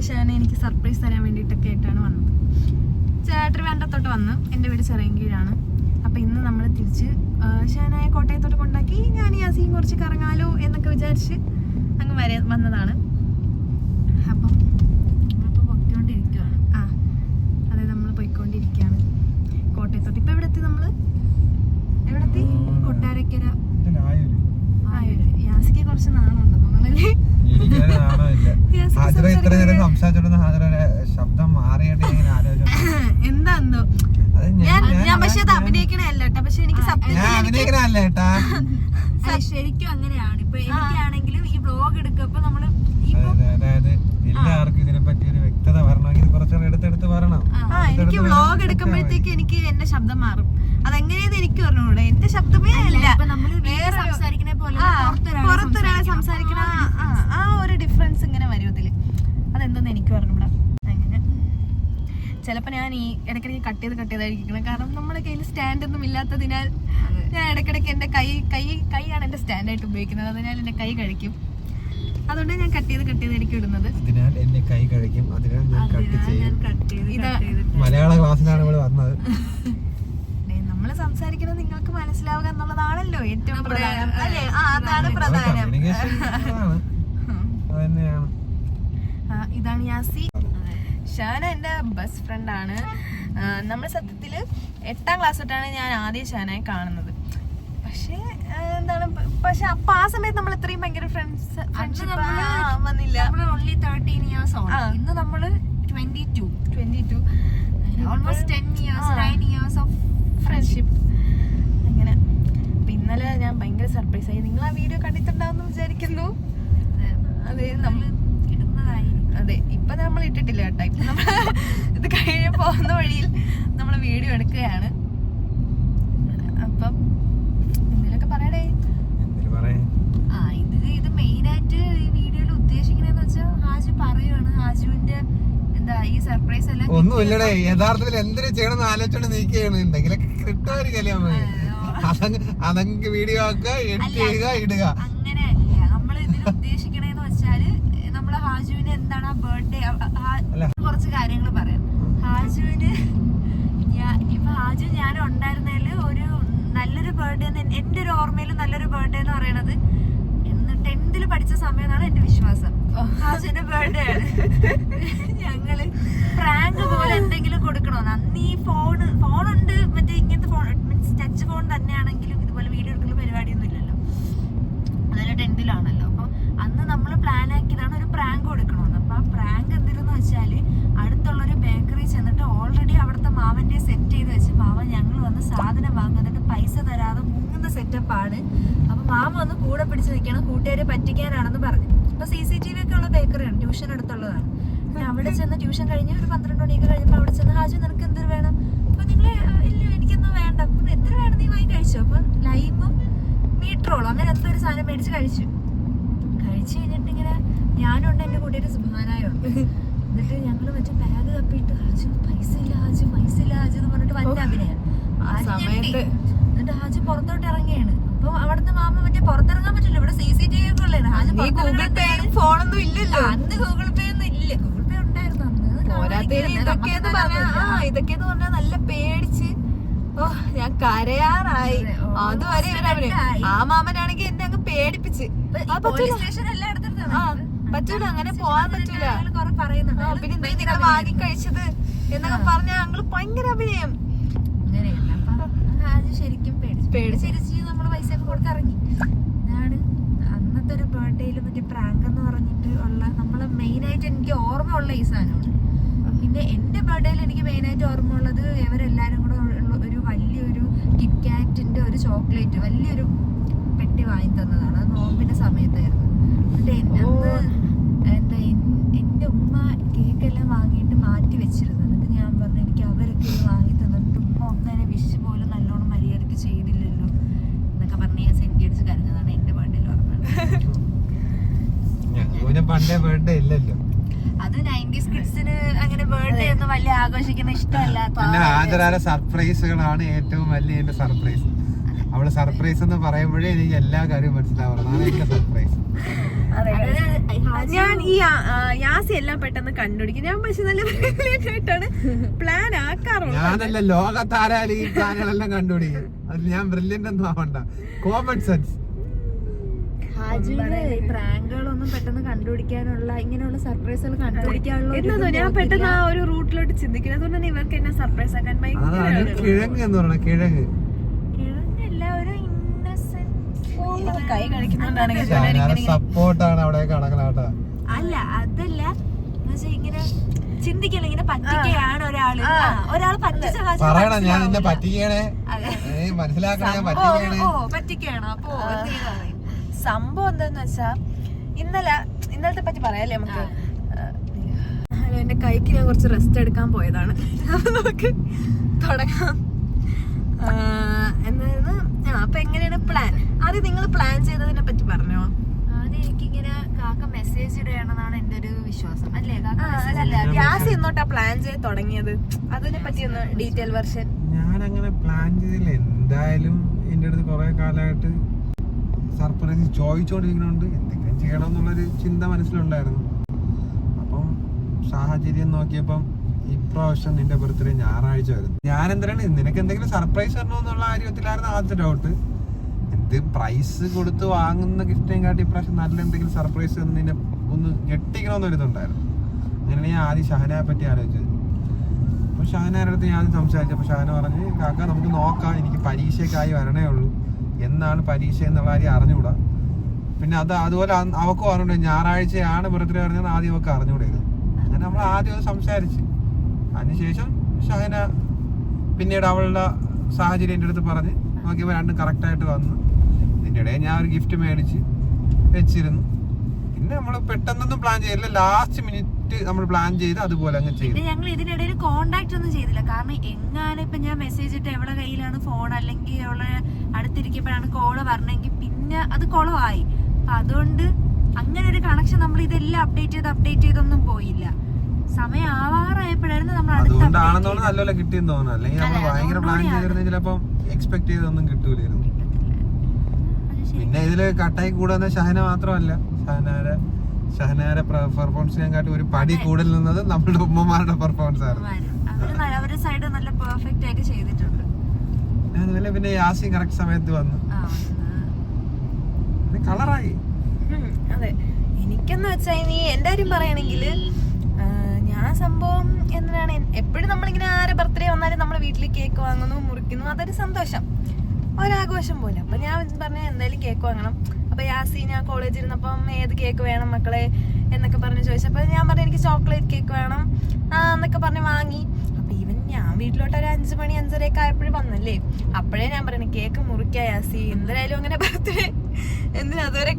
ഷാന എനിക്ക് സർപ്രൈസ് തരാൻ വേണ്ടിയിട്ടൊക്കെ ആയിട്ടാണ് വന്നത്. ട്രിവാൻഡ്രത്തോട്ട് വന്ന്, എൻ്റെ വീട് ചിറയൻകീഴാണ്. അപ്പം ഇന്ന് നമ്മൾ തിരിച്ച് ഷാനായ കോട്ടയത്തോട്ട് കൊണ്ടാക്കി ഞാൻ യാസിയും കുറച്ച് കറങ്ങാലോ എന്നൊക്കെ വിചാരിച്ച് അങ്ങ് വന്നതാണ്. അപ്പം നമ്മളിപ്പോൾ പൊയ്ക്കൊണ്ടിരിക്കുകയാണ്. അതെ, നമ്മൾ പോയിക്കൊണ്ടിരിക്കുകയാണ് കോട്ടയത്തോട്ട്. ഇപ്പം എവിടെ എത്തി? നമ്മൾ എവിടെ എത്തി? കൊട്ടാരക്കര. യാസിക്ക് കുറച്ച് നാണുണ്ടെന്ന് തോന്നുന്നല്ലേ? എന്താന്നോ ഞാൻ പക്ഷെ അത് അഭിനയിക്കണല്ല കേട്ടോ. പക്ഷെ എനിക്ക് ശരിക്കും അങ്ങനെയാണ്. ഇപ്പൊ എനിക്കാണെങ്കിലും ഈ വ്ലോഗ് എടുക്കപ്പോ നമ്മള് എല്ലാവർക്കും ഇതിനെ പറ്റി ഒരു വ്യക്തത വരണമെങ്കിൽ കുറച്ചുകൂടെ എടുത്തെടുത്ത് വരണം. എനിക്ക് വ്ലോഗ് എടുക്കുമ്പോഴത്തേക്ക് എനിക്ക് എന്റെ ശബ്ദം മാറും. അതെങ്ങനെയാന്ന് എനിക്ക് പറഞ്ഞൂടെ. എന്റെ ശബ്ദമേ അല്ല, പുറത്തൊരാളെ സംസാരിക്കണ ആ ഒരു ഡിഫറൻസ് ഇങ്ങനെ വരും ഇതില്. അതെന്തെന്ന് എനിക്ക് പറഞ്ഞൂടാ. അങ്ങനെ ചിലപ്പോ ഞാൻ ഈ ഇടയ്ക്കിടയ്ക്ക് കട്ട് ചെയ്തായിരിക്കണം. കാരണം നമ്മുടെ കയ്യിൽ സ്റ്റാൻഡ് ഒന്നും ഇല്ലാത്തതിനാൽ ഞാൻ ഇടയ്ക്കിടയ്ക്ക് എന്റെ കൈയാണ് എന്റെ സ്റ്റാൻഡായിട്ട് ഉപയോഗിക്കുന്നത്. അതിനാൽ എന്റെ കൈ കഴിക്കും. അതുകൊണ്ട് ഞാൻ കട്ട് ചെയ്തായിരിക്കും ഇടുന്നത്. മലയാള ക്ലാസ്സിലാണ് ഇവിടെ വന്നത്. നമ്മള് സംസാരിക്കുന്നത് നിങ്ങൾക്ക് മനസ്സിലാവുക എന്നുള്ളതാണല്ലോ ഏറ്റവും പ്രധാനം അല്ലേ? അതാണ് പ്രധാനം. ഇതാണ് യാസി. ഷാന എന്റെ ബെസ്റ്റ് ഫ്രണ്ട് ആണ്. നമ്മൾ സത്യത്തില് 8ാം ക്ലാസ് തൊട്ടാണ് ഞാൻ ആദ്യം ഷാനയെ കാണുന്നത്. പക്ഷേ എന്താണ്, പക്ഷെ അപ്പൊ ആ സമയത്ത് നമ്മൾ ഇത്രയും ഭയങ്കര ഫ്രണ്ട്ഷിപ്പ് വന്നില്ല. Only 13 years old. ഇന്ന് നമ്മള് 22 almost 10 years 9 years of friendship. അങ്ങനെ ഇന്നലെ ഞാൻ ഭയങ്കര സർപ്രൈസ് ആയി. നിങ്ങൾ ആ വീഡിയോ കണ്ടിട്ടുണ്ടാവുമെന്ന് വിചാരിക്കുന്നു. അതെ, നമ്മള് അതെ ഇപ്പൊ നമ്മൾ ഇട്ടിട്ടില്ല കേട്ടോ. ഇപ്പൊ നമ്മൾ ഇത് കഴിഞ്ഞ് പോകുന്ന വഴിയിൽ നമ്മൾ വീഡിയോ എടുക്കുകയാണ്. അപ്പം എന്തെങ്കിലുമൊക്കെ പറയടേ. ഇത് മെയിൻ ആയിട്ട് ഈ വീഡിയോയിൽ ഉദ്ദേശിക്കുന്നതെന്ന് വെച്ചാൽ ഹാജു പറയുവാണ് ഹാജുവിന്റെ എന്താ ഈ സർപ്രൈസ് എല്ലാം ഒന്നുമില്ലടേ. യഥാർത്ഥത്തിൽ എന്തിനു ചെയ്യണമെന്ന് ആലോചിച്ചോണ്ട് നീക്കുകയാണ്. എന്തെങ്കിലൊക്കെ കിട്ടുമായിരിക്കും. അതങ്ങ് വീഡിയോ ആക്കുക, എഡിറ്റ് ചെയ്യുക, ഇടുക. അങ്ങനെയല്ല നമ്മൾ ഇതിൽ ഉദ്ദേശിക്കണേന്ന് വെച്ചാല് നമ്മള് ഹാജുവിന് എന്താണ് ആ ബർത്ത്ഡേ കുറച്ച് കാര്യങ്ങൾ പറയാം. ഹാജുവിന് ഇപ്പൊ ഹാജു ഞാനും ഉണ്ടായിരുന്നതില് ഒരു നല്ലൊരു ബർത്ത്ഡേ, എന്റെ ഒരു ഓർമ്മയിൽ നല്ലൊരു ബർത്ത്ഡേ എന്ന് പറയണത് 10th പഠിച്ച സമയത്താണ് എന്റെ വിശ്വാസം. ഹാജുവിന്റെ ബർത്ത്ഡേ ആണ്. ഞങ്ങള് പ്രാങ്ക് പോലെ എന്തെങ്കിലും കൊടുക്കണോന്ന്. അന്ന് ഈ ഫോണുണ്ട്, മറ്റേ ഇങ്ങനത്തെ ഫോൺ മീൻസ് ടച്ച് ഫോൺ തന്നെയാണെങ്കിലും ഇതുപോലെ വീഡിയോ എടുക്കുന്ന പരിപാടിയൊന്നും ഇല്ലല്ലോ. അതിൽ 10th അപ്പൊ അന്ന് നമ്മൾ പ്ലാൻ ആക്കിയതാണ് ഒരു പ്രാങ്ക് കൊടുക്കണമെന്ന്. അപ്പൊ ആ പ്രാങ്ക് എന്തിനെന്ന് വെച്ചാല് അടുത്തുള്ളൊരു ബേക്കറി ചെന്നിട്ട് ഓൾറെഡി അവിടുത്തെ മാമന്റെ സെറ്റ് ചെയ്ത് വെച്ച് മാമൻ ഞങ്ങൾ വന്ന് സാധനം വാങ്ങുന്നിട്ട് പൈസ തരാതെ മുങ്ങുന്ന സെറ്റപ്പാണ്. അപ്പൊ മാമ വന്ന് കൂടെ പിടിച്ച് നിൽക്കണം, കൂട്ടുകാരെ പറ്റിക്കാനാണെന്ന് പറഞ്ഞു. ഇപ്പൊ CCTV ഒക്കെ ഉള്ള ബേക്കറിയാണ്, ട്യൂഷൻ അടുത്തുള്ളതാണ്. അവിടെ ചെന്ന് ട്യൂഷൻ കഴിഞ്ഞ് ഒരു 12 മണിയൊക്കെ കഴിഞ്ഞപ്പോ അവിടെ ചെന്ന് ഹാജു നിനക്ക് എന്തൊരു വേണം? അപ്പൊ നിങ്ങള് ഇല്ല എനിക്കൊന്നും വേണ്ട. അപ്പൊ എന്തൊരു വേണം നീ വാങ്ങി കഴിച്ചു. അപ്പൊ ലൈമും മീറ്ററോളും അങ്ങനെ എന്തോ ഒരു സാധനം മേടിച്ച് കഴിച്ചു കഴിഞ്ഞിട്ട് ഇങ്ങനെ ഞാനുണ്ട് എന്റെ കൂട്ടുകാര് സുബാനായുണ്ട്. എന്നിട്ട് ഞങ്ങള് മറ്റേ ബാഗ് തപ്പിയിട്ട് ഹാജു പൈസ ഇല്ല ഹാജു എന്ന് പറഞ്ഞിട്ട് വല്ല അഭിനയം. എന്നിട്ട് ഹാജു പുറത്തോട്ട് ഇറങ്ങിയാണ്. അപ്പൊ അവിടുത്തെ മാമ മറ്റേ പുറത്തിറങ്ങാൻ പറ്റില്ല, ഇവിടെ CCTV ഒക്കെ ഉള്ളതാണ്. ഹാജു ഫോണൊന്നും ഇല്ലല്ലോ അന്ന്. ഗൂഗിൾ പേ ഒന്നും ഇല്ല. ഗൂഗിൾ പേ ഉണ്ടായിരുന്നു അന്ന്. ഇതൊക്കെയെന്ന് പറഞ്ഞാൽ നല്ല പേടിച്ച് ഞാൻ കരയാറായി. അതുവരെ ആ മാമനാണെങ്കിൽ എന്നെ അങ്ങ് പേടിപ്പിച്ച്. പറ്റൂല, അങ്ങനെ പോവാൻ പറ്റൂല. പിന്നെ നിങ്ങൾ വാങ്ങി കഴിച്ചത് എന്നൊക്കെ പറഞ്ഞ ഞങ്ങള് ഭയങ്കര അഭിനയം. അങ്ങനെയല്ല, അപ്പൊ ശരിക്കും പേടിച്ചിരിച്ച് നമ്മള് പൈസ ഒക്കെ കൊടുത്തിറങ്ങി. അതാണ് അന്നത്തെ ഒരു ബർത്ത്ഡേയില് മറ്റേ പ്രാങ്ക് എന്ന് പറഞ്ഞിട്ട് ഉള്ള നമ്മള് മെയിൻ ആയിട്ട് എനിക്ക് ഓർമ്മ ഉള്ള ഈ സാധനമാണ്. പിന്നെ എന്റെ ബർത്ത്ഡേയിൽ എനിക്ക് മെയിൻ ആയിട്ട് ഓർമ്മ ഉള്ളത് ഇവരെല്ലാരും കൂടെ ഒരു വലിയൊരു കിറ്റ്കാറ്റിന്റെ ഒരു ചോക്ലേറ്റ് വലിയൊരു പെട്ടി വാങ്ങി തന്നതാണ്. അത് നോമ്പിന്റെ സമയത്തായിരുന്നു. എന്നിട്ട് എന്താ എന്റെ ഉമ്മ കേക്കെല്ലാം വാങ്ങിയിട്ട് മാറ്റി വെച്ചിരുന്നു. എന്നിട്ട് ഞാൻ പറഞ്ഞു എനിക്ക് അവരൊക്കെ വാങ്ങി തന്നിട്ട് ഉമ്മ ഒന്നതിനെ വിഷ് പോലും നല്ലോണം മര്യാദക്ക് ചെയ്തില്ലല്ലോ എന്നൊക്കെ പറഞ്ഞ് ഞാൻ സെന്റി അടിച്ച് കരഞ്ഞതാണ് എന്റെ ബർത്ത്ഡേയിൽ ഓർമ്മ. പണ്ടേ ബർത്ത്ഡേ ഇല്ലല്ലോ. അത് 90s കിഡ്സിന് അങ്ങനെ ബർത്ത്ഡേ ഒന്നും വലിയ ആഘോഷിക്കുന്ന ഇഷ്ടമല്ല. സർപ്രൈസുകളാണ് ഏറ്റവും വലിയ എന്റെ സർപ്രൈസ്. അവള് സർപ്രൈസ് എന്ന് പറയുമ്പോഴേ എനിക്ക് എല്ലാ കാര്യവും മനസ്സിലാവുന്നതാണ് എന്റെ സർപ്രൈസ്. ഞാൻ ഈ യാസി എല്ലാം പെട്ടെന്ന് കണ്ടുപിടിക്കും. ഞാൻ പക്ഷെ നല്ല ബ്രില്യൻ്റായിട്ടാണ് പ്ലാൻ ആക്കാറുള്ളത്. ഞാനല്ല ലോകത്താരാലും ഈ പ്ലാനുകളെല്ലാം കണ്ടുപിടിക്കും. അതിൽ ഞാൻ ബ്രില്യന്റ് ഒന്നും ആവണ്ട, കോമൺ സെൻസ്. ഹാജുവിന് ഈ പ്രാങ്കുകളൊന്നും പെട്ടെന്ന് കണ്ടുപിടിക്കാനുള്ള ഇങ്ങനെയുള്ള സർപ്രൈസുകൾ കണ്ടുപിടിക്കാനുള്ള ഞാൻ പെട്ടെന്ന് ആ ഒരു റൂട്ടിലോട്ട് ചിന്തിക്കുന്നത്. അതുകൊണ്ട് തന്നെ ഇവർക്ക് എന്നെ സർപ്രൈസ് ആക്കാൻ കിഴങ്ങ് എന്ന് പറഞ്ഞ കിഴങ്ങ് കൈ കളിക്കുന്നുണ്ടാണെങ്കിൽ സപ്പോർട്ടാണ് അവിടെ കടക്കലാട്ടാ. അല്ല അതല്ല ഇങ്ങനെ ചിന്തിക്കല, ഇങ്ങനെ പറ്റിക്കുകയാണ് ഒരാള് പറയണം ഞാൻ എന്നെ പറ്റിക്കണേ, മനസ്സിലാക്കണം ഞാൻ പറ്റിക്കുകയാണ്. അപ്പൊ സംഭവം എന്താന്ന് വെച്ചാ ഇന്നലത്തെ പറ്റി പറയാല്ലേ നമുക്ക്. ഹലോ, എന്റെ കൈക്ക് ഞാൻ കുറച്ച് റെസ്റ്റ് എടുക്കാൻ പോയതാണ്. നമുക്ക് തുടങ്ങാം. എന്തായിരുന്നു? അപ്പൊ എങ്ങനെയാണ് പ്ലാൻ? ആദ്യം നിങ്ങൾ പ്ലാൻ ചെയ്തതിനെ പറ്റി പറഞ്ഞോ. ആദ്യം എനിക്കിങ്ങനെ കാക്ക മെസ്സേജ് ഇടുകയാണെന്നാണ് എന്റെ ഒരു വിശ്വാസം. അല്ലേ ഗ്യാസ് എന്നോട്ടാ പ്ലാൻ ചെയ്ത് തുടങ്ങിയത്? അതിനെ പറ്റി ഒന്ന് ഡീറ്റെയിൽ വെർഷൻ. ഞാൻ അങ്ങനെ പ്ലാൻ ചെയ്തില്ല. എന്തായാലും എന്റെ അടുത്ത് കുറെ കാലമായിട്ട് സർപ്രൈസ് ചോദിച്ചോണ്ടിരിക്കുന്നുണ്ട്, എന്തെങ്കിലും ചെയ്യണം എന്നുള്ളൊരു ചിന്ത മനസ്സിലുണ്ടായിരുന്നു. അപ്പം സാഹചര്യം നോക്കിയപ്പം ഇപ്രാവശ്യം നിന്റെ ബർത്ത്ഡേ ഞായറാഴ്ച വരുന്നു. ഞാൻ എന്തിനാണ് നിനക്ക് എന്തെങ്കിലും സർപ്രൈസ് തരണോ എന്നുള്ള കാര്യത്തിലായിരുന്നു ആദ്യത്തെ ഡൗട്ട്. എന്ത് പ്രൈസ് കൊടുത്ത് വാങ്ങുന്ന ഗിഫ്റ്റേയും കാട്ടി ഇപ്രാവശ്യം നല്ല എന്തെങ്കിലും സർപ്രൈസ് തന്ന് നിന്നെ ഒന്ന് ഞെട്ടിക്കണമെന്നൊരിതുണ്ടായിരുന്നു. അങ്ങനെയാണ് ഞാൻ ആദ്യം ഷഹനയെ പറ്റി ആലോചിച്ചത്. അപ്പോൾ ഷഹനയുടെ അടുത്ത് ഞാൻ ആദ്യം സംസാരിച്ചപ്പോൾ ഷഹന പറഞ്ഞ്, കാക്ക നമുക്ക് നോക്കാം, എനിക്ക് പരീക്ഷയ്ക്കായി വരണേ ഉള്ളൂ, എന്നാണ് പരീക്ഷ എന്നുള്ള കാര്യം അറിഞ്ഞുകൂടാ. പിന്നെ അതുപോലെ അവക്കും അറിഞ്ഞൂടെ ഞായറാഴ്ചയാണ് ബർത്ത്ഡേ പറഞ്ഞത്, ആദ്യം അവർക്ക് അറിഞ്ഞുകൂടായിരുന്നു. അങ്ങനെ നമ്മൾ ആദ്യം അത് സംസാരിച്ച് അതിനുശേഷം ഷഹന പിന്നീട് അവളുടെ സാഹചര്യം എൻ്റെ അടുത്ത് പറഞ്ഞ് നോക്കിയപ്പോൾ രണ്ടും കറക്റ്റായിട്ട് വന്നു. ഇതിൻ്റെ ഇടയിൽ ഞാൻ ഒരു ഗിഫ്റ്റ് മേടിച്ച് വെച്ചിരുന്നു. പിന്നെ നമ്മൾ പെട്ടെന്നൊന്നും പ്ലാൻ ചെയ്തില്ല, ലാസ്റ്റ് മിനിറ്റ് നമ്മൾ പ്ലാൻ ചെയ്ത് അതുപോലെ അങ്ങ് ചെയ്തു. ഞങ്ങൾ ഇതിനിടയിൽ കോണ്ടാക്ട് ഒന്നും ചെയ്തില്ല. കാരണം എങ്ങാനും ഇപ്പൊ ഞാൻ മെസ്സേജ് ഇട്ട് എവിടെ കയ്യിലാണ് ഫോൺ, അല്ലെങ്കിൽ അവളെ അടുത്തിരിക്കുമ്പോഴാണ് കോള് പറഞ്ഞെങ്കിൽ പിന്നെ അത് കുളമായി. അപ്പൊ അതുകൊണ്ട് അങ്ങനെ ഒരു കണക്ഷൻ നമ്മൾ ഇതെല്ലാം അപ്ഡേറ്റ് ചെയ്തൊന്നും പോയില്ല. സമയം ആവാറായപ്പോഴായിരുന്നു നമ്മൾ അതുകൊണ്ടാണെന്നോണ്ട് നല്ലപോലെ കിട്ടിയെന്ന് തോന്നുന്നു. അല്ലെങ്കിൽ നമ്മൾ ഭയങ്കര പ്ലാൻ ചെയ്തിരുന്ന ചിലപ്പം എക്സ്പെക്ട് ചെയ്തൊന്നും കിട്ടൂലായിരുന്നു. പിന്നെ ഇതില് കട്ടായി കൂടുന്ന ഷഹന മാത്രമല്ല, ഷഹനാരെ പെർഫോമൻസിനെ കാട്ടി ഒരു പടി കൂടുതൽ നിന്നത് നമ്മുടെ ഉമ്മമാരുടെ പെർഫോമൻസ് ആയിരുന്നു. അവരുടെ സൈഡ് നല്ല പെർഫെക്റ്റ് ആയിട്ട് ചെയ്തിട്ടുണ്ട്. അതുപോലെ പിന്നെ യാസി കറക്റ്റ് സമയത്ത് വന്നു, കളറായി. അതെ, എനിക്കെന്ന് വെച്ചാൽ ഇനി എന്റെ കാര്യം പറയുകയാണെങ്കിൽ ഞാൻ സംഭവം എന്തിനാണ് എപ്പോഴും നമ്മളിങ്ങനെ ആരെ ബർത്ത്ഡേ വന്നാലും നമ്മൾ വീട്ടിൽ കേക്ക് വാങ്ങുന്നു, മുറിക്കുന്നു, അതൊരു സന്തോഷം, ഒരാഘോഷം പോലെ. അപ്പൊ ഞാൻ പറഞ്ഞ എന്തായാലും കേക്ക് വാങ്ങണം. അപ്പൊ യാസി ഞാൻ കോളേജിൽ ഇരുന്നപ്പം ഏത് കേക്ക് വേണം മക്കളെ എന്നൊക്കെ പറഞ്ഞ് ചോദിച്ചപ്പോ ഞാൻ പറഞ്ഞു എനിക്ക് ചോക്ലേറ്റ് കേക്ക് വേണം എന്നൊക്കെ പറഞ്ഞ് വാങ്ങി. അപ്പൊ ഈവൻ ഞാൻ വീട്ടിലോട്ട് ഒരു 5 മണി 5:30 ആയപ്പോഴും വന്നല്ലേ, അപ്പോഴേ ഞാൻ പറഞ്ഞു കേക്ക് മുറിക്കാം യാസി, എന്തായാലും അങ്ങനെ ബർത്ത്ഡേ എന്തിനാ അതുവരെ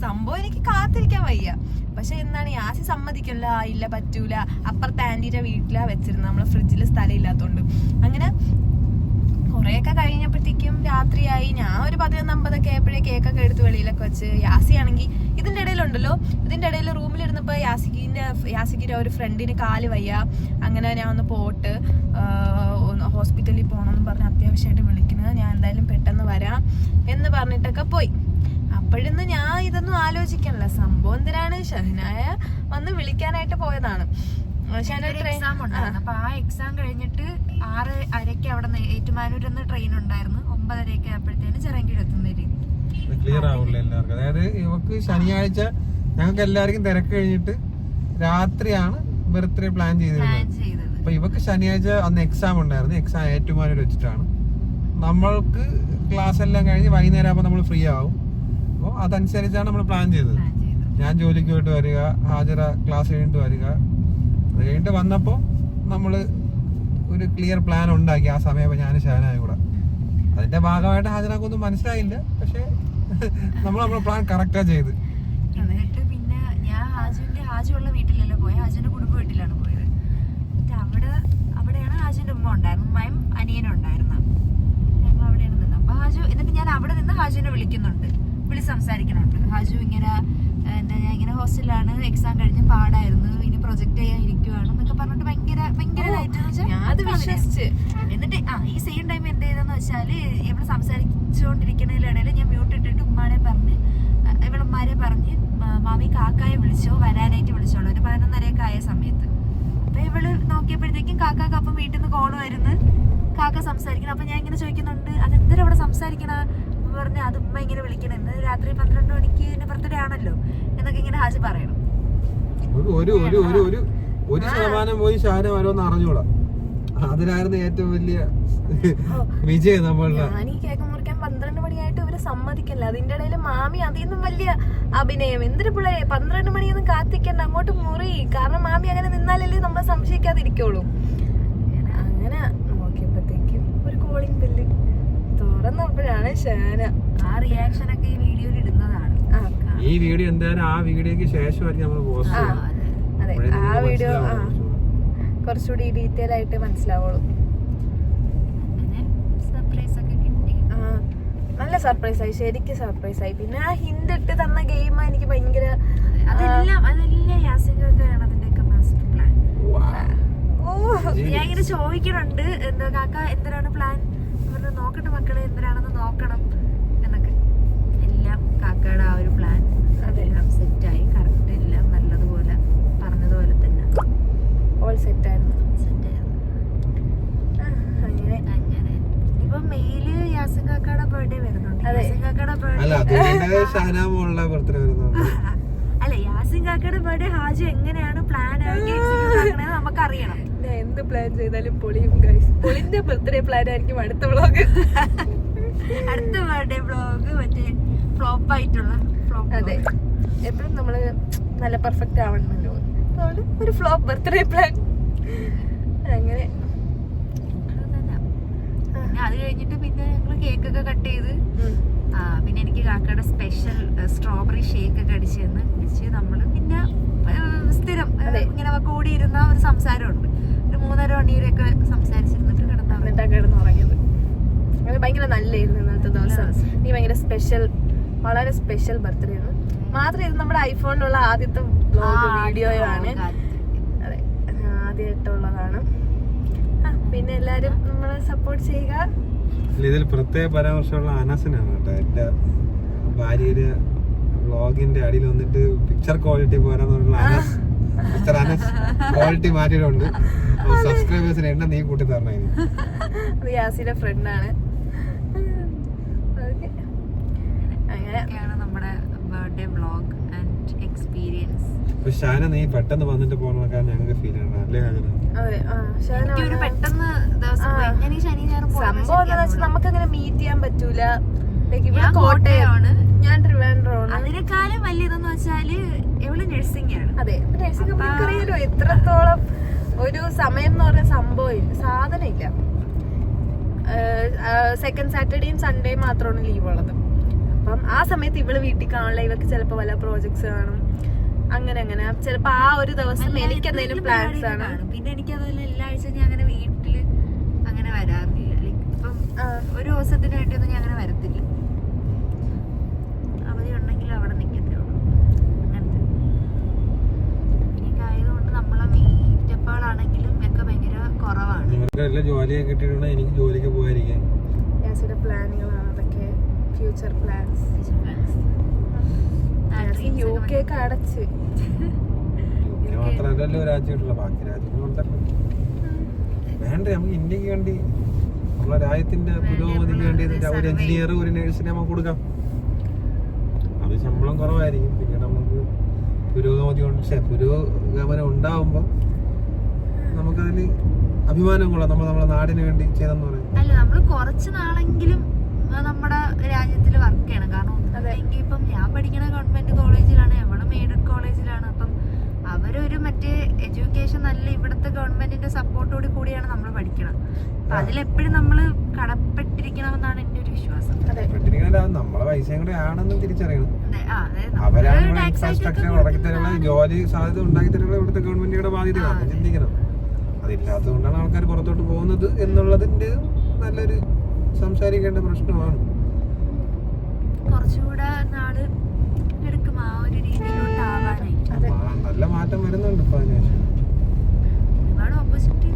സംഭവം എനിക്ക് കാത്തിരിക്കാൻ വയ്യ. പക്ഷെ എന്താണ് യാസി സമ്മതിക്കില്ല, ഇല്ല പറ്റൂല, അപ്പുറത്തെ ആന്റിയുടെ വീട്ടിലാ വെച്ചിരുന്നത്, നമ്മളെ ഫ്രിഡ്ജിൽ സ്ഥലം ഇല്ലാത്തോണ്ട്. അങ്ങനെ കുറെയൊക്കെ കഴിഞ്ഞപ്പോഴത്തേക്കും രാത്രിയായി. ഞാൻ ഒരു 11:50 ആയപ്പോഴേ കേക്കൊക്കെ എടുത്ത് വെളിയിലൊക്കെ വെച്ച്. യാസി ആണെങ്കിൽ ഇതിന്റെ ഇടയിലുണ്ടല്ലോ, ഇതിന്റെ ഇടയിൽ റൂമിലിരുന്നപ്പോ യാസിക്കിന്റെ ഒരു ഫ്രണ്ടിന് കാല് വയ്യ, അങ്ങനെ ഞാൻ ഒന്ന് പോട്ട് ഹോസ്പിറ്റലിൽ പോകണമെന്ന് പറഞ്ഞ് അത്യാവശ്യമായിട്ട് വിളിക്കുന്നത്. ഞാൻ എന്തായാലും പെട്ടെന്ന് വരാം എന്ന് പറഞ്ഞിട്ടൊക്കെ പോയി. അപ്പോഴൊന്നും ഞാൻ ഇതൊന്നും ആലോചിക്കണില്ല. സംഭവം എന്തിനാണ്, ഷഹനായ വന്ന് വിളിക്കാനായിട്ട് പോയതാണ്. എക്സാം ഉണ്ടായിരുന്നു. അപ്പൊ ആ എക്സാം കഴിഞ്ഞിട്ട് 6:30 അവിടെ ഏറ്റുമാനൂർ ട്രെയിൻ ഉണ്ടായിരുന്നു. 9:30 ആയപ്പോഴത്തേന് ചിറങ്കീട് എത്തുന്ന രീതി ക്ലിയർ ആവില്ല എല്ലാവർക്കും. അതായത് ഇവക്ക് ശനിയാഴ്ച ഞങ്ങൾക്ക് എല്ലാവർക്കും തിരക്ക് കഴിഞ്ഞിട്ട് രാത്രിയാണ് ബർത്ത്ഡേ പ്ലാൻ ചെയ്തിരുന്നത്. അപ്പൊ ഇവക്ക് ശനിയാഴ്ച അന്ന് എക്സാം ഉണ്ടായിരുന്നു. എക്സാം ഏറ്റുമാനൂർ വെച്ചിട്ടാണ്. നമ്മൾക്ക് ക്ലാസ് എല്ലാം കഴിഞ്ഞ് വൈകുന്നേരം ആകുമ്പോൾ നമ്മൾ ഫ്രീ ആവും. അപ്പോൾ അതനുസരിച്ചാണ് നമ്മൾ പ്ലാൻ ചെയ്തത്. ഞാൻ ജോലിക്ക് പോയിട്ട് വരിക, ഹാജര ക്ലാസ് കഴിഞ്ഞിട്ട് വരിക. അത് കഴിഞ്ഞിട്ട് വന്നപ്പോൾ നമ്മൾ ഒരു ക്ലിയർ പ്ലാൻ ഉണ്ടാക്കി. ആ സമയം ഞാൻ ഷഹനായ കൂടെ അതിന്റെ ഭാഗമായിട്ട് ഹാജരാക്കൊന്നും മനസ്സിലായില്ല. പക്ഷെ നമ്മളെ പ്ലാൻ കറക്റ്റാ ചെയ്ത്. എന്നിട്ട് പിന്നെ ഞാൻ ഹാജുള്ള വീട്ടിലല്ല പോയത്, ഹാജുവിന്റെ കുടുംബ വീട്ടിലാണ് പോയത്. എന്നിട്ട് അവിടെയാണ് ഹാജുവിന്റെ ഉമ്മ ഉണ്ടായിരുന്നു, ഉമ്മയും അനിയനും ഉണ്ടായിരുന്നു. ഞങ്ങൾ അവിടെയാണ് നിന്നത്. അപ്പൊ എന്നിട്ട് ഞാൻ അവിടെ നിന്ന് ഹാജുവിനെ വിളി സംസാരിക്കണുണ്ട്. ഹാജു ഇങ്ങനെ ഞാൻ ഇങ്ങനെ ഹോസ്റ്റലിലാണ്, എക്സാം കഴിഞ്ഞ് പാടായിരുന്നു, ഇനി പ്രൊജക്ട് ചെയ്യാൻ ഇരിക്കുവാണ് എന്നൊക്കെ പറഞ്ഞിട്ട് ഭയങ്കര ഭയങ്കരമായിട്ട് ഞാൻ അത് വിശ്വസിച്ച്. എന്നിട്ട് ഈ സെയിം ടൈം എന്ത് ചെയ്തെന്ന് വെച്ചാല് ഇവിടെ സംസാരിച്ചുകൊണ്ടിരിക്കുന്നതിനിടയിൽ ഞാൻ മ്യൂട്ട് ഇട്ടിട്ട് ഉമ്മാനെ പറഞ്ഞ് ഇവളുമ്മാരെ പറഞ്ഞ് മാമി കാക്കായെ വിളിച്ചോ വരാനായിട്ട് വിളിച്ചോളൂ ഒരു 11:30 ആയ സമയത്ത്. അപ്പൊ ഇവള് നോക്കിയപ്പോഴത്തേക്കും കാക്കാക്ക് അപ്പം വീട്ടിൽ നിന്ന് കോള് വരുന്നു, കാക്ക സംസാരിക്കണം. അപ്പൊ ഞാൻ ഇങ്ങനെ ചോദിക്കുന്നുണ്ട് അതെന്തിനാ അവിടെ സംസാരിക്കണ പറഞ്ഞ് അത് ഉമ്മ ഇങ്ങനെ വിളിക്കണം, ഇന്ന് രാത്രി 12 മണിക്ക് എന്റെ ബർത്ത്ഡേ ആണല്ലോ എന്നൊക്കെ ഇങ്ങനെ ഹാജി പറയണം. ഒരു ശതമാനം പോയി ഷാന വരോന്ന് അറിഞ്ഞൂടാ. അതിനായിരുന്നു ഏറ്റവും വലിയ വിജയം നമ്മളുടെ. ഞാൻ ഈ കേക്ക് മുറിക്കാൻ 12 മണിയായിട്ട് ഇവര് സമ്മതിക്കില്ല. അതിന്റെ ഇടയിൽ മാമി അതിന്നും വലിയ അഭിനയം. എന്തൊരു പിള്ളേരെ 12 മണിയൊന്നും കാത്തിക്കണ്ട, അങ്ങോട്ട് മുറി. കാരണം മാമി അങ്ങനെ നിന്നാലല്ലേ നമ്മൾ സംശയിക്കാതിരിക്കുള്ളൂ. അങ്ങനെ നോക്കിയപ്പോഴത്തേക്കും ഒരു കോളിംഗ് ബെല്ല് തുറന്നപ്പോഴാണ് ഷാന. ആ റിയാക്ഷൻ ഒക്കെ ഈ വീഡിയോയിൽ ഇടുന്നതാണ്. ഈ വീഡിയോ എന്തായാലും ആ വീഡിയോക്ക് ശേഷമായിരിക്കും നമ്മൾ പോസ്റ്റ് ചെയ്യുന്നത്. അതെ, ആ വീഡിയോ കുറച്ചുകൂടി ഡീറ്റെയിൽ ആയിട്ട് മനസ്സിലാവുള്ളൂ. സർപ്രൈസ് ഒക്കെ കിട്ടി. നല്ല സർപ്രൈസ് ആയി, ശരിക്കും സർപ്രൈസ് ആയി. പിന്നെ ആ ഹിന്റ് ഇട്ട് തന്ന ഗെയിം എനിക്ക് ഭയങ്കര അതെല്ലാം യാസിൻകാക്കാണ് അതിന്റെയൊക്കെ മാസ്റ്റർ പ്ലാൻ. ഞാൻ ഇങ്ങനെ ചോദിക്കണുണ്ട് എന്താ കാക്ക എന്തിനാണ് പ്ലാൻ പറഞ്ഞ് നോക്കട്ടെ മക്കളെ എന്തിനാണെന്ന് നോക്കണം എന്നൊക്കെ. എല്ലാം കാക്കയുടെ ആ ഒരു പ്ലാൻ അതെല്ലാം സെറ്റായി കറക്റ്റ് എല്ലാം നല്ലതുപോലെ പറഞ്ഞതുപോലെ തന്നെ ഓൾ സെറ്റായിരുന്നു. അങ്ങനെ ഇപ്പൊ മെയില് യാസിൻ കാക്കയുടെ ബർത്ത്ഡേ വരുന്നുണ്ട്. യാസിൻ കാക്കയുടെ അല്ല യാസിൻ കാക്കയുടെ ബർത്ത്ഡേ ഹാജു എങ്ങനെയാണ് പ്ലാൻ ആക്കി എക്സിക്യൂട്ട് നമുക്കറിയണം. എന്ത് പ്ലാൻ ചെയ്താലും പൊളിയും ഗൈസ്. പൊളിന്റെ ബർത്ത്ഡേ പ്ലാൻ ആയിരിക്കും അടുത്ത വ്ളോഗ്. അടുത്ത ബർത്ത്ഡേ വ്ളോഗ് മറ്റേ ഫ്ലോപ്പ് ആയിട്ടുള്ള ഫ്ലോപ്പ്. അതെ, എപ്പോഴും നമ്മള് നല്ല പെർഫെക്റ്റ് ആവണമല്ലോ, അതുകൊണ്ട് ഒരു ഫ്ലോപ്പ് ബർത്ത്ഡേ പ്ലാൻ. അങ്ങനെ അത് കഴിഞ്ഞിട്ട് പിന്നെ ഞങ്ങള് കേക്കൊക്കെ കട്ട് ചെയ്ത് പിന്നെ എനിക്ക് കാക്കയുടെ സ്പെഷ്യൽ സ്ട്രോബെറി ഷേക്ക് ഒക്കെ അടിച്ച് നമ്മള് പിന്നെ സ്ഥിരം ഇങ്ങനെ കൂടിയിരുന്ന ഒരു സംസാരമുണ്ട്. ഒരു 3:30 മണിവരെയൊക്കെ സംസാരിച്ചിരുന്നിട്ട് കിടന്നുറങ്ങിയത്. അങ്ങനെ ഭയങ്കര നല്ലായിരുന്നു ഇന്നത്തെ ദിവസം. നീ ഭയങ്കര സ്പെഷ്യൽ, വളരെ സ്പെഷ്യൽ ബർത്ത്ഡേ ആണ്. മാത്രം ഇത് നമ്മുടെ ഐഫോണിലുള്ള ആദ്യത്തെ വീഡിയോയാണ്. അതെ, ആദ്യമായിട്ടുള്ളതാണ്. പിന്നെ എല്ലാരും നമ്മളെ സപ്പോർട്ട് ചെയ്യുക. ഇതിൽ പ്രത്യേക പരാമർശമുള്ള അനസിനാണ് കേട്ടോ. എന്റെ ഭാര്യയുടെ വ്ളോഗിന്റെ അടിയിൽ വന്നിട്ട് പിക്ചർ ക്വാളിറ്റി പോരാന്നുള്ള അനസ്, മിസ്റ്റർ അനസ് ക്വാളിറ്റി മാറ്റിയിട്ടുണ്ട്. സബ്സ്ക്രൈബേഴ്സിന് എണ്ണ നീ കൂട്ടി തരണേ. അത് യാസിന്റെ ഫ്രണ്ടാണ്. അങ്ങനെയൊക്കെയാണ് നമ്മുടെ birthday vlog and experience. Shana നീ പെട്ടെന്ന് വന്നിട്ട് പോകണമൊക്കെ ഞങ്ങൾക്ക് ഫീൽ ചെയ്യണം അല്ലേ? അങ്ങനെ പെട്ടെന്ന് സംഭവം എന്താ വെച്ചാൽ നമുക്ക് അങ്ങനെ മീറ്റ് ചെയ്യാൻ പറ്റൂല. കോട്ടയമാണ്, ഞാൻ ട്രിവാൻഡ്രമാണ്. അതിനേക്കാളും വലിയതെന്ന് വെച്ചാല് എവള് നഴ്സിംഗ് ആണ്. അതെ, നഴ്സിംഗ് നമുക്കറിയാലോ എത്രത്തോളം ഒരു സമയം എന്ന് പറഞ്ഞ സംഭവം സാധനം ഇല്ല. സെക്കൻഡ് സാറ്റർഡേയും സൺഡേയും മാത്രമാണ് ലീവ് ഉള്ളത്. അപ്പം ആ സമയത്ത് ഇവള് വീട്ടിൽ കാണില്ല, ഇവർക്ക് ചിലപ്പോ വല്ല പ്രോജക്ട്സ് കാണും. അങ്ങനെ ചിലപ്പോ ആ ഒരു ദിവസം എനിക്ക് എന്തെങ്കിലും പ്ലാൻസ് ആണ്. പിന്നെ എനിക്ക് അതുപോലെ എല്ലാ ആഴ്ചയും ഞാൻ അങ്ങനെ വീട്ടില് അങ്ങനെ വരാറില്ല. ഇപ്പം ഒരു ദിവസത്തിന് വേണ്ടിയൊന്നും ഞാൻ അങ്ങനെ വരത്തില്ല. അവധി ഉണ്ടെങ്കിൽ അവിടെ നിൽക്കത്തേ ഉള്ളൂ. അങ്ങനത്തെ ഇനിയൊക്കെ ആയതുകൊണ്ട് നമ്മളെ മീറ്റപ്പുകളാണെങ്കിലും ഒക്കെ ഭയങ്കര കുറവാണ്. നിങ്ങൾക്ക് ജോലിയൊക്കെ കിട്ടിയിട്ടുണ്ടെങ്കിൽ എനിക്ക് ജോലിക്ക് പോകാതിരിക്കാൻ പ്ലാനുകളാണ് അതൊക്കെ. Future plans. UK അടച്ച് മാത്രമല്ലല്ലോ രാജ്യമായിട്ടുള്ള ബാക്കി രാജ്യങ്ങളുണ്ടല്ലോ. വേണ്ട, നമുക്ക് ഇന്ത്യക്ക് വേണ്ടി നമ്മളെ രാജ്യത്തിന്റെ പുരോഗതിക്ക് വേണ്ടി ഒരു എഞ്ചിനീയർ ഒരു നഴ്സിനെ നമുക്ക് കൊടുക്കാം. അത് ശമ്പളം കുറവായിരിക്കും. പിന്നെ നമുക്ക് പുരോഗമനം ഉണ്ടാവുമ്പോ നമുക്കതിന് അഭിമാനം കൊള്ളാം. നമ്മളെ നാടിന് വേണ്ടി ചെയ്തെന്ന് പറയും. അല്ല, നമ്മള് കുറച്ച് നാളെങ്കിലും നമ്മുടെ രാജ്യത്തിൽ വർക്ക് ചെയ്യണം. കാരണം ഇപ്പം ഞാൻ പഠിക്കുന്ന ഗവൺമെന്റ് കോളേജിലാണ്, എവളും എയ്ഡഡ് കോളേജിലാണ്. അപ്പം അവരൊരു മറ്റേ എഡ്യൂക്കേഷൻ നല്ല ഇവിടുത്തെ ഗവൺമെന്റിന്റെ സപ്പോർട്ടോട് കൂടിയാണ് നമ്മൾ പഠിക്കണം. അപ്പൊ അതിലെപ്പോഴും നമ്മള് കടപ്പെട്ടിരിക്കണമെന്നാണ് എന്റെ ഒരു വിശ്വാസം. നമ്മളെ പൈസയും കൂടെ ആണെന്ന് തിരിച്ചറിയണം. അവരാണ് ഇൻഫ്രാസ്ട്രക്ചർ ഉണ്ടാക്കി തരുന്ന, ജോലി സാധ്യത ഉണ്ടാക്കി തരുന്ന ഇവിടുത്തെ ഗവൺമെന്റിന്റെ ബാധ്യതയാണ്. ചിന്തിക്കണം. അതില്ലാത്തത് കൊണ്ടാണ് ആൾക്കാർ പുറത്തോട്ട് പോകുന്നത് എന്നുള്ളതിന്റെ നല്ലൊരു സംസാരിക്കേണ്ട പ്രശ്നമാണ്. കുറച്ചുകൂടെ നാട് എടുക്കും ആ ഒരു രീതിയിലോട്ട് ആവാനായിട്ട്. നല്ല മാറ്റം വരുന്നുണ്ട് ഇപ്പൊ. അതിനുശേഷം ഒരുപാട് ഓപ്പർച്യൂണിറ്റി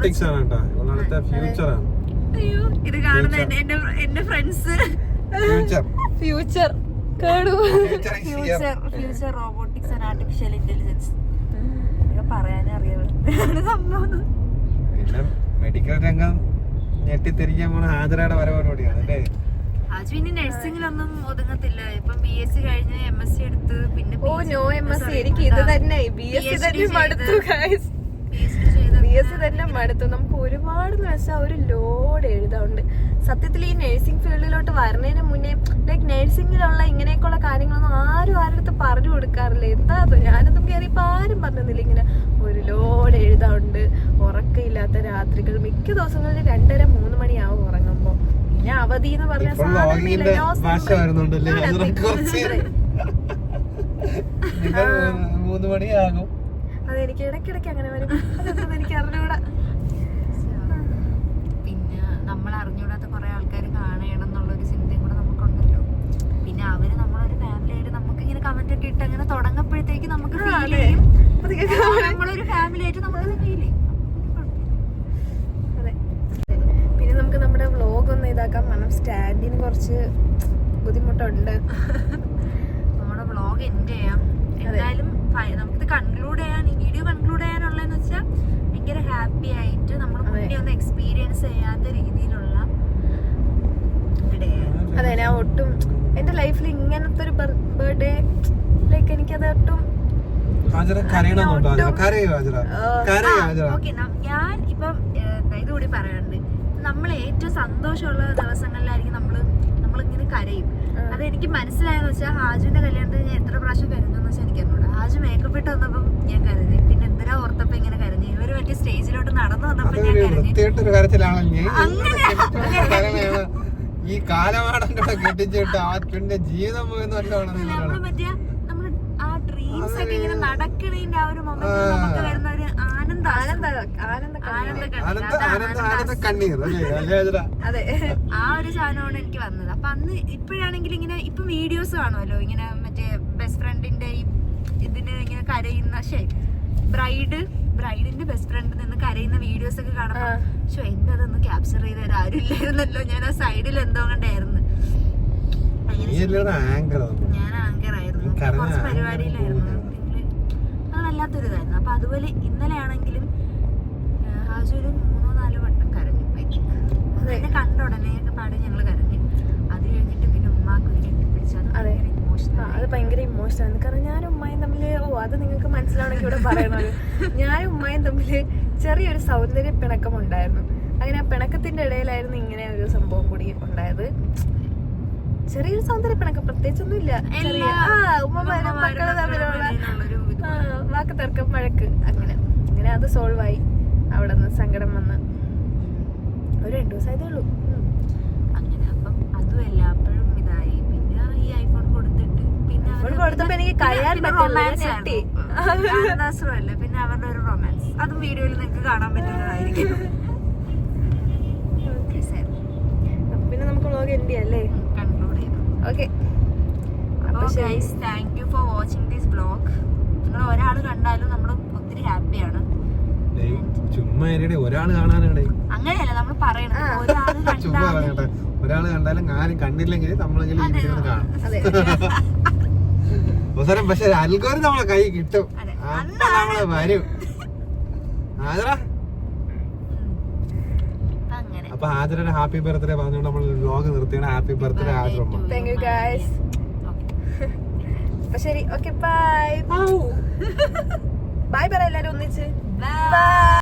റോബോട്ടിക്സ് ആണ് കേട്ടോ, ഇവളുടെ ഫ്യൂച്ചർ ആണ്. അയ്യോ ഇത് കാണുന്ന എന്റെ ഫ്രണ്ട്സ് ഫ്യൂച്ചർ കേടു. Future robotics and artificial intelligence ഇതൊക്കെ പറയാനേ അറിയാവുള്ളൂ സംഭവം. പിന്നെ മെഡിക്കൽ രംഗം ഞെട്ടിത്തിരിക്കാൻ പോണ ഹാജരയുടെ വരവോടുകൂടിയാണ് അല്ലേ. ആജു ഇനി നഴ്സിംഗിലൊന്നും ഒതുങ്ങത്തില്ല. ഇപ്പം BSc കഴിഞ്ഞ് MSc എടുത്ത് പിന്നെ ഓ നോ MSc, എനിക്ക് ഇത് തന്നെ BSc തന്നെ മടുത്തു ഗൈസ്. BSc തന്നെ മടുത്തു. നമുക്ക് ഒരുപാട് വെച്ചാൽ ഒരു ലോഡ് എഴുതാറുണ്ട്. സത്യത്തിൽ ഈ നഴ്സിംഗ് ഫീൽഡിലോട്ട് വരുന്നതിന് മുന്നേ ലൈക്ക് നഴ്സിംഗിലുള്ള ഇങ്ങനെയൊക്കെയുള്ള കാര്യങ്ങളൊന്നും ആരും ആരുടെ പറഞ്ഞു കൊടുക്കാറില്ല. എന്താ ഞാനൊന്നും കയറിയപ്പോൾ ആരും പറഞ്ഞില്ല. ഇങ്ങനെ ഒരു ലോഡ് എഴുതാറുണ്ട്, ഉറക്കമില്ലാത്ത രാത്രികൾ, മിക്ക ദിവസങ്ങളിൽ 2:30-3 മണിയാവും ഉറങ്ങുമ്പോ. പിന്നെ അവധി എന്ന് പറഞ്ഞ അതെനിക്ക് ഇടയ്ക്കിടയ്ക്ക് അങ്ങനെ വരും. അതെന്താ എനിക്ക് അറിഞ്ഞൂടാ. പിന്നെ നമ്മൾ അറിഞ്ഞൂടാത്ത കുറെ ആൾക്കാർ കാണണം എന്നുള്ളൊരു ചിന്തയും കൂടെ നമുക്കുണ്ടല്ലോ. പിന്നെ അവര് നമ്മളൊരു ഫാമിലി ആയിട്ട് നമുക്ക് ഇങ്ങനെ കമന്റ് ഒക്കെ ഇട്ട് അങ്ങനെ തുടങ്ങപ്പോഴത്തേക്ക് നമുക്ക് ഫീൽ ചെയ്യും നമ്മളൊരു ഫാമിലി ആയിട്ട് നമുക്ക് ഫീൽ ചെയ്യും. അതെ. പിന്നെ നമുക്ക് നമ്മുടെ വ്ലോഗ് ഒന്ന് ഇതാക്കാം. കാരണം സ്റ്റാൻഡിന് കുറച്ച് ബുദ്ധിമുട്ടുണ്ട്. നമ്മുടെ വ്ലോഗ് എൻഡ് ചെയ്യാം. എന്തായാലും നമുക്കിത് കൺക്ലൂഡ് ചെയ്യാൻ, ഈ വീഡിയോ കൺക്ലൂഡ് ചെയ്യാനുള്ളതെന്ന് വെച്ചാൽ ഭയങ്കര ഹാപ്പി ആയിട്ട് നമ്മൾ മുന്നേ ഒന്നും എക്സ്പീരിയൻസ് ചെയ്യാത്ത രീതിയിലുള്ള അതെ. ഞാൻ ഒട്ടും എന്റെ ലൈഫിൽ ഇങ്ങനത്തെ ഒരു ബർത്ത്ഡേ ലൈക്ക് എനിക്കത് ഒട്ടും ഓക്കെ. ഞാൻ ഇപ്പം ഇതുകൂടി പറയാനുണ്ട്. നമ്മൾ ഏറ്റവും സന്തോഷമുള്ള ദിവസങ്ങളിലായിരിക്കും നമ്മളിങ്ങനെ കരയും. അത് എനിക്ക് മനസ്സിലായെന്ന് വെച്ചാൽ ഹാജുവിന്റെ കല്യാണത്തിന് ഞാൻ എത്ര പ്രാവശ്യം കരഞ്ഞെന്ന് വെച്ചാൽ എനിക്ക് അറിഞ്ഞൂടാ. ഹാജു മേക്കപ്പ് ഇട്ട് വന്നപ്പം ഞാൻ കരഞ്ഞു. പിന്നെ എന്തിനാ ഓർത്തപ്പോ ഇങ്ങനെ കരഞ്ഞു. ഇവര് മറ്റേ സ്റ്റേജിലോട്ട് നടന്നു വന്നപ്പോ ഞാൻ കരഞ്ഞു. ഈ കാലമാടന്റെ കെട്ടിച്ചിട്ട് ആ പെണ്ണിന്റെ ജീവിതം പോയെന്ന് മറ്റേ നമ്മള് ആ ഡ്രീംസ് ഒക്കെ ഇങ്ങനെ നടക്കണേന്റെ ആ ഒരു മൊമെന്റ് നമുക്ക് വരുന്ന ഒരു അതെ ആ ഒരു സാധനമാണ് എനിക്ക് വന്നത്. അപ്പൊ അന്ന് ഇപ്പോഴാണെങ്കിൽ ഇങ്ങനെ ഇപ്പൊ വീഡിയോസ് കാണുമല്ലോ, ഇങ്ങനെ മറ്റേ ബെസ്റ്റ് ഫ്രണ്ടിന്റെ ഇതിന് ഇങ്ങനെ കരയുന്ന ബ്രൈഡിന്റെ ബെസ്റ്റ് ഫ്രണ്ടിൽ നിന്ന് കരയുന്ന വീഡിയോസ് ഒക്കെ കാണുമ്പോ എന്റെ അതൊന്നും ക്യാപ്ചർ ചെയ്ത് തരാൻ ആരും ഇല്ലായിരുന്നല്ലോ. ഞാൻ ആ സൈഡിൽ എന്തോ കണ്ടായിരുന്നു. ഞാൻ ആങ്കർ ആയിരുന്നു, കുറച്ച് പരിപാടിയിലായിരുന്നു. അത് വല്ലാത്തൊരു ഇതായിരുന്നു. അപ്പൊ അതുപോലെ ഇന്നലെ ആണെങ്കിലും ഹാജു ഒരു 3-4 വട്ടം കരഞ്ഞു. എന്നെ കണ്ട ഉടനെ പാടി ഞങ്ങള് കരഞ്ഞു. അത് കഴിഞ്ഞിട്ട് പിന്നെ ഉമ്മാക്ക് പിടിച്ചത് അത് ഭയങ്കര ഇമോഷണൽ ആണ്. കാരണം ഞാനും ഉമ്മയും തമ്മില് അത് നിങ്ങൾക്ക് മനസ്സിലാവണമെങ്കിൽ ഇവിടെ പറയണല്ലോ. ഞാനും ഉമ്മയും തമ്മില് ചെറിയൊരു സൗന്ദര്യ പിണക്കം ഉണ്ടായിരുന്നു. അങ്ങനെ ആ പിണക്കത്തിന്റെ ഇടയിലായിരുന്നു ഇങ്ങനെ ഒരു സംഭവം കൂടി ഉണ്ടായത്. ചെറിയൊരു സൗന്ദര്യ പിണക്കം, പ്രത്യേകിച്ചൊന്നും ഇല്ല. മക്കള് തമ്മിലുള്ള വാക്ക് തർക്കം, വഴക്ക്, അങ്ങനെ അത് സോൾവ് ആയി. അവിടെ നിന്ന് സങ്കടം വന്ന് ഒരു 2 ദിവസമായതേ ഉള്ളൂ. അങ്ങനെ അപ്പം അതുമല്ല അപ്പോഴും ഇതായി. പിന്നെ ഈ ഐഫോൺ കൊടുത്തിട്ട് പിന്നെ കൊടുത്തപ്പോ എനിക്ക് കഴിയാൻ പറ്റില്ല. പിന്നെ അവരുടെ ഒരു റൊമാൻസ്, അതും വീഡിയോയിൽ നിങ്ങൾക്ക് കാണാൻ പറ്റുന്നതായിരിക്കും. പിന്നെ നമുക്ക് വ്ലോഗ് എൻഡ് ചെയ്യാം അല്ലേ? കൺക്ലൂഡ് ചെയ്തു. ഓക്കെ. അപ്പോൾ guys, thank you for watching this vlog. നിങ്ങൾ ഒരാൾ കണ്ടാലും നമ്മൾ ഒത്തിരി ഹാപ്പിയാണ്. ചുമ്മാ ഒരാള് കാണാനാണ് അങ്ങനെയല്ല നമ്മൾ പറയണത്. ഒരാള് കണ്ടാലും ആരും കണ്ടില്ലെങ്കിൽ നമ്മളെങ്കിലും ഈ വീഡിയോ കാണും. അവസരം പക്ഷെ അൽഗോരിതം നമ്മളെ കൈ കിട്ടും. അപ്പൊ നമ്മള് വരും. അപ്പൊ ഹാജരുടെ ഹാപ്പി ബർത്ത്ഡേ പറഞ്ഞുകൊണ്ട് നമ്മൾ വ്ലോഗ് നിർത്തിയാണ്. Happy birthday Hajaramma. Thank you guys. അപ്പൊ ശരി, ഓക്കെ, ബൈ. ബൈ പറ എല്ലാരും ഒന്നിച്ച്. ബൈ.